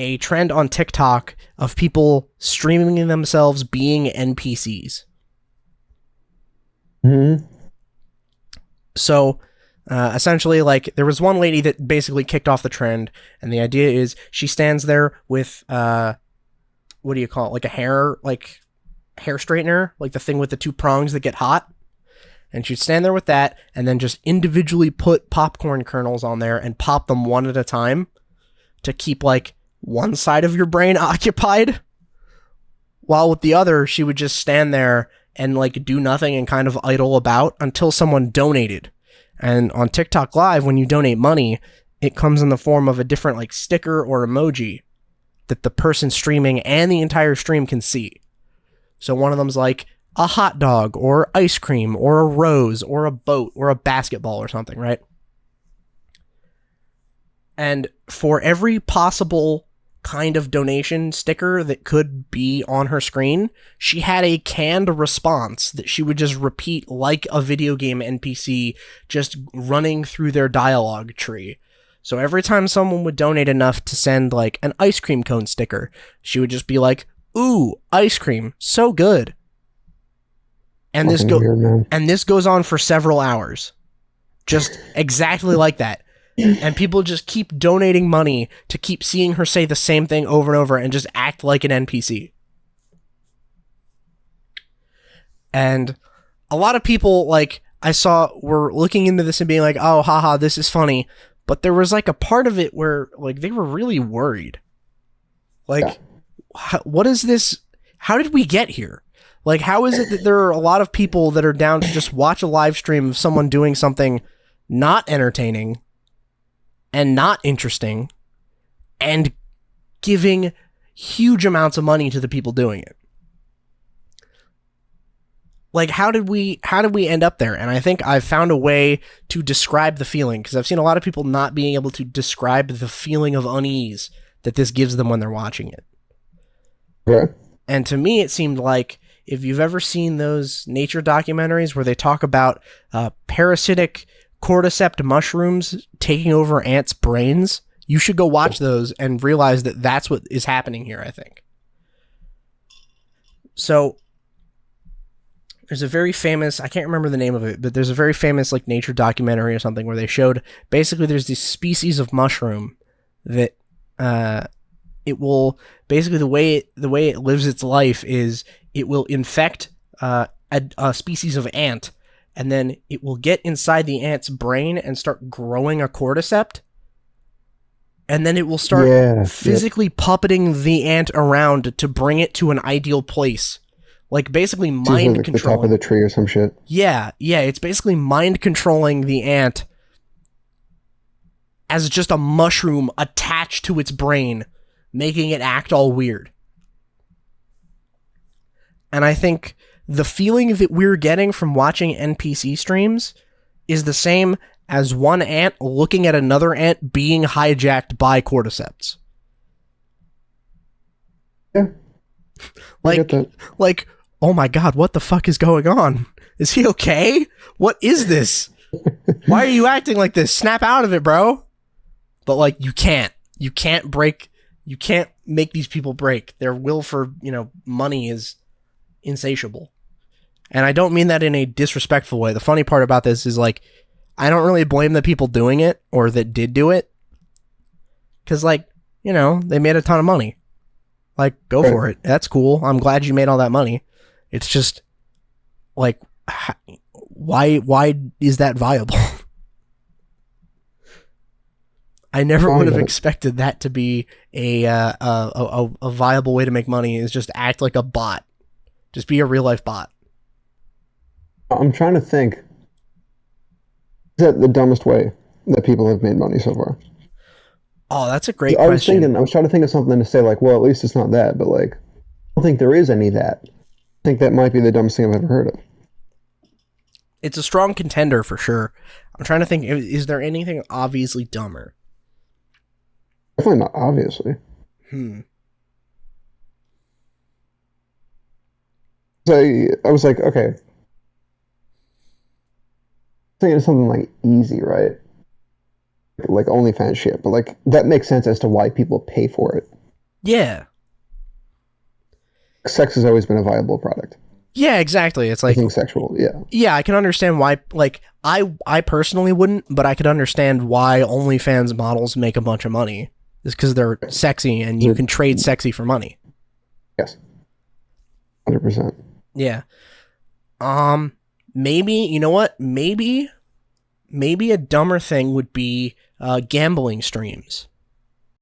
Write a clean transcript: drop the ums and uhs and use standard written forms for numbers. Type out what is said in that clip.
a trend on TikTok of people streaming themselves being NPCs. Mm-hmm. So, essentially, like, there was one lady that basically kicked off the trend, and the idea is she stands there with, what do you call it, like a hair straightener, like the thing with the two prongs that get hot, and she'd stand there with that, and then just individually put popcorn kernels on there and pop them one at a time to keep, like, one side of your brain occupied, while with the other, she would just stand there and, like, do nothing and kind of idle about until someone donated. And on TikTok Live, when you donate money, it comes in the form of a different, like, sticker or emoji that the person streaming and the entire stream can see. So one of them's like a hot dog or ice cream or a rose or a boat or a basketball or something, right? And for every possible kind of donation sticker that could be on her screen, she had a canned response that she would just repeat like a video game NPC, just running through their dialogue tree. So every time someone would donate enough to send like an ice cream cone sticker, she would just be like, "Ooh, ice cream, so good." And this goes on for several hours. Just exactly like that. And people just keep donating money to keep seeing her say the same thing over and over and just act like an NPC. And a lot of people, like, I saw were looking into this and being like, "Oh, haha, this is funny." But there was like a part of it where like they were really worried. Like, what is this? How did we get here? Like, how is it that there are a lot of people that are down to just watch a live stream of someone doing something not entertaining and not interesting and giving huge amounts of money to the people doing it? Like, how did we end up there? And I think I've found a way to describe the feeling, because I've seen a lot of people not being able to describe the feeling of unease that this gives them when they're watching it. Okay. And to me, it seemed like, if you've ever seen those nature documentaries where they talk about parasitic cordycep mushrooms taking over ants' brains, you should go watch those and realize that that's what is happening here, I think. So there's a very famous, I can't remember the name of it, but there's a very famous like nature documentary or something where they showed basically there's this species of mushroom that it will basically the way it lives its life is it will infect a species of ant, and then it will get inside the ant's brain and start growing a cordyceps, and then it will start physically puppeting the ant around to bring it to an ideal place. Like, basically mind like controlling. The top of the tree or some shit. Yeah, it's basically mind controlling the ant as just a mushroom attached to its brain, making it act all weird. And I think the feeling that we're getting from watching NPC streams is the same as one ant looking at another ant being hijacked by cordyceps. Yeah. I get that. Like, oh my god, what the fuck is going on? Is he okay? What is this? Why are you acting like this? Snap out of it, bro. But like, you can't make these people break. Their will for, money is insatiable. And I don't mean that in a disrespectful way. The funny part about this is, like, I don't really blame the people doing it or that did do it. Because, like, they made a ton of money. Like, go for it. That's cool. I'm glad you made all that money. It's just, like, why is that viable? I never would have expected that to be a viable way to make money, is just act like a bot. Just be a real life bot. I'm trying to think. Is that the dumbest way that people have made money so far? Oh, that's a great question. I was trying to think of something to say, like, well, at least it's not that, but like, I don't think there is any of that. I think that might be the dumbest thing I've ever heard of. It's a strong contender for sure. I'm trying to think, is there anything obviously dumber? Definitely not obviously. So I was like, okay. Thinking of something like easy, right? Like OnlyFans shit, but like that makes sense as to why people pay for it. Yeah. Sex has always been a viable product. Yeah, exactly. It's like, Anything sexual, yeah. yeah, I can understand why, like, I personally wouldn't, but I could understand why OnlyFans models make a bunch of money. It's because they're sexy and you can trade sexy for money. Yes. 100%. Yeah. Maybe, you know what? Maybe a dumber thing would be gambling streams.